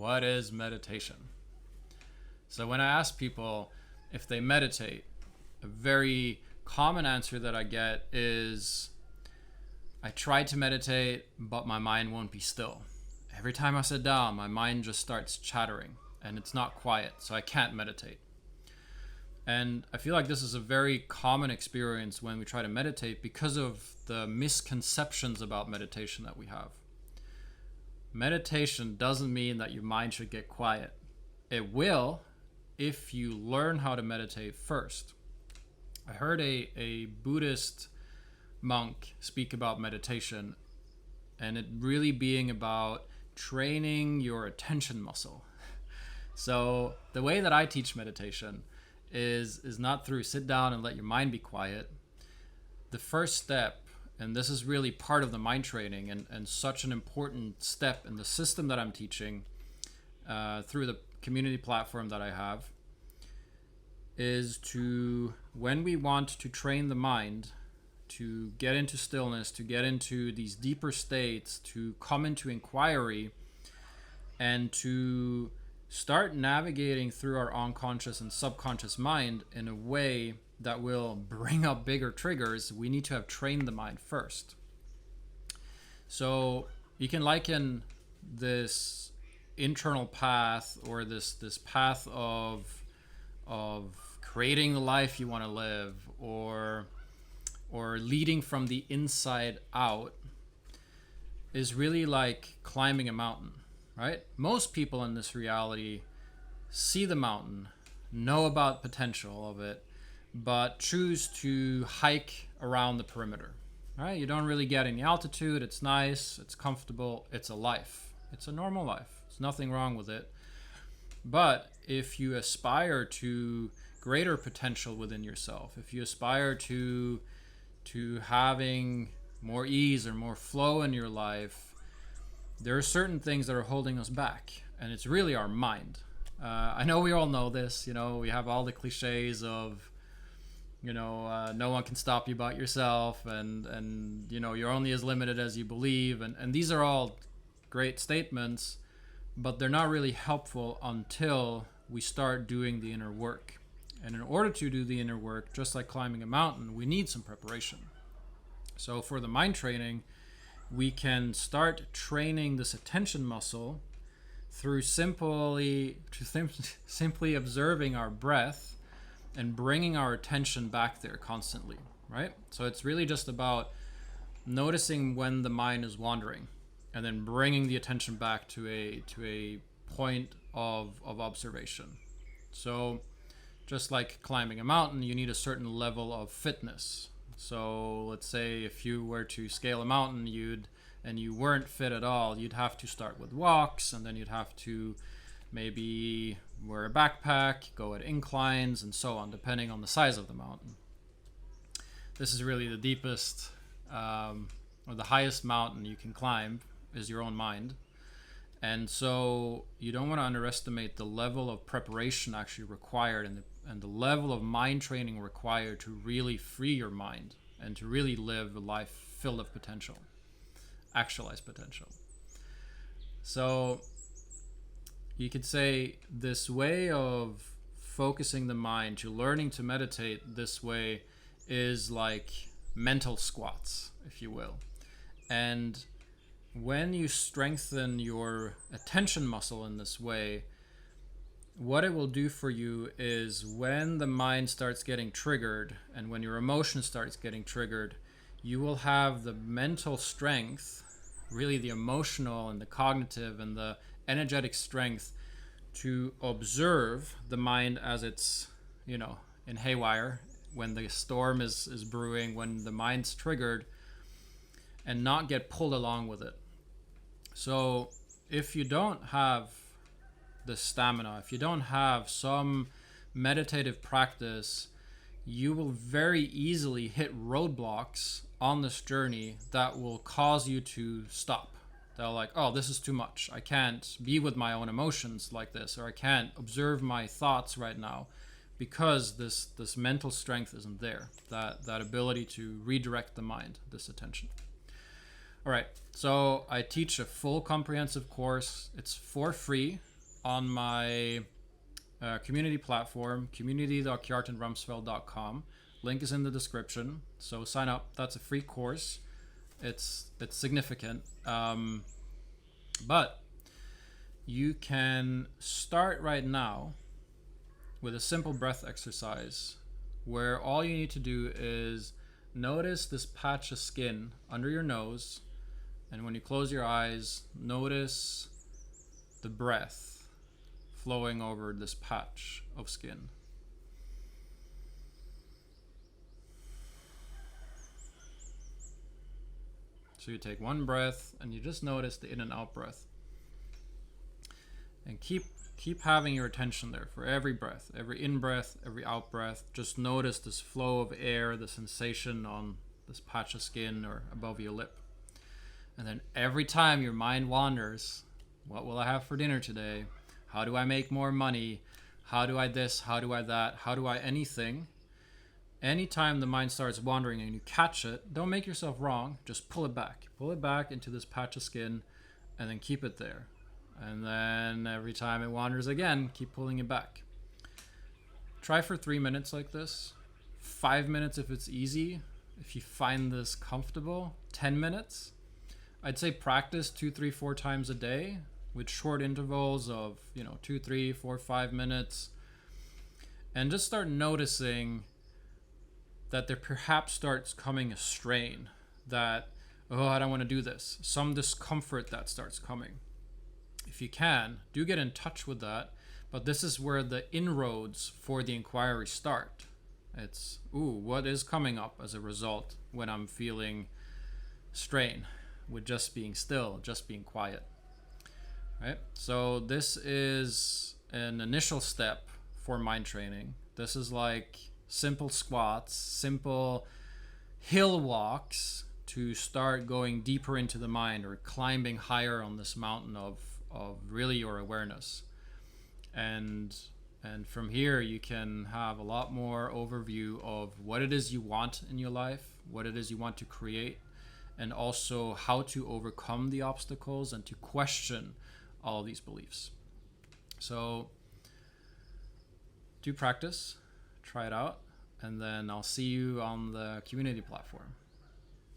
what is meditation? So when I ask people if they meditate, a very common answer that I get is, I try to meditate, but my mind won't be still. Every time I sit down, my mind just starts chattering and it's not quiet, so I can't meditate. And I feel like this is a very common experience when we try to meditate because of the misconceptions about meditation that we have. Meditation doesn't mean that your mind should get quiet. It will if you learn how to meditate first. I heard a Buddhist monk speak about meditation, and it really being about training your attention muscle. So the way that I teach meditation is not through sit down and let your mind be quiet. The first step, and this is really part of the mind training and such an important step in the system that I'm teaching through the community platform that I have, is to, when we want to train the mind to get into stillness, to get into these deeper states, to come into inquiry, and to start navigating through our unconscious and subconscious mind in a way that will bring up bigger triggers, we need to have trained the mind first. So you can liken this internal path, or this path of creating the life you want to live, or leading from the inside out, is really like climbing a mountain, right? Most people in this reality see the mountain, know about potential of it, but choose to hike around the perimeter, right? You don't really get any altitude. It's nice, it's comfortable, it's a life. It's a normal life. There's nothing wrong with it. But if you aspire to greater potential within yourself, if you aspire to having more ease or more flow in your life, there are certain things that are holding us back, and it's really our mind. I know we all know this. We have all the cliches of, no one can stop you but yourself, and you're only as limited as you believe, and these are all great statements, but they're not really helpful until we start doing the inner work. And in order to do the inner work, just like climbing a mountain, we need some preparation. So for the mind training, we can start training this attention muscle through simply observing our breath and bringing our attention back there constantly, right? So it's really just about noticing when the mind is wandering, and then bringing the attention back to a point of observation. So just like climbing a mountain, you need a certain level of fitness. So let's say if you were to scale a mountain, and you weren't fit at all, you'd have to start with walks, and then you'd have to maybe wear a backpack, go at inclines, and so on, depending on the size of the mountain. This is really the deepest or the highest mountain you can climb is your own mind. And so you don't want to underestimate the level of preparation actually required, and the level of mind training required to really free your mind and to really live a life filled with potential, actualized potential. So you could say this way of focusing the mind, to learning to meditate this way, is like mental squats, if you will. And when you strengthen your attention muscle in this way, what it will do for you is, when the mind starts getting triggered and when your emotion starts getting triggered, you will have the mental strength, really the emotional and the cognitive and the energetic strength, to observe the mind as it's, in haywire, when the storm is brewing, when the mind's triggered, and not get pulled along with it. So if you don't have the stamina, if you don't have some meditative practice, you will very easily hit roadblocks on this journey that will cause you to stop. They're like, oh, this is too much. I can't be with my own emotions like this, or I can't observe my thoughts right now, because this mental strength isn't there, that ability to redirect the mind, this attention. All right, so I teach a full comprehensive course. It's for free. on my community platform, community.kjartanramsfeld.com. Link is in the description. So sign up. That's a free course. It's significant. But you can start right now with a simple breath exercise where all you need to do is notice this patch of skin under your nose. And when you close your eyes, notice the breath flowing over this patch of skin. So you take one breath and you just notice the in and out breath. And keep having your attention there for every breath, every in breath, every out breath. Just notice this flow of air, the sensation on this patch of skin or above your lip. And then every time your mind wanders, what will I have for dinner today? How do I make more money? How do I this? How do I that? How do I anything? Anytime the mind starts wandering and you catch it, don't make yourself wrong. Just pull it back. Pull it back into this patch of skin and then keep it there. And then every time it wanders again, keep pulling it back. Try for 3 minutes like this. 5 minutes if it's easy. If you find this comfortable, 10 minutes. I'd say practice 2, 3, 4 times a day with short intervals of 2, 3, 4, 5 minutes. And just start noticing that there perhaps starts coming a strain that, oh, I don't want to do this. Some discomfort that starts coming. If you can, do get in touch with that. But this is where the inroads for the inquiry start. It's, what is coming up as a result when I'm feeling strain with just being still, just being quiet. Right? So this is an initial step for mind training. This is like simple squats, simple hill walks to start going deeper into the mind or climbing higher on this mountain of really your awareness. And from here you can have a lot more overview of what it is you want in your life, what it is you want to create, and also how to overcome the obstacles and to question all of these beliefs. So do practice, try it out, and then I'll see you on the community platform.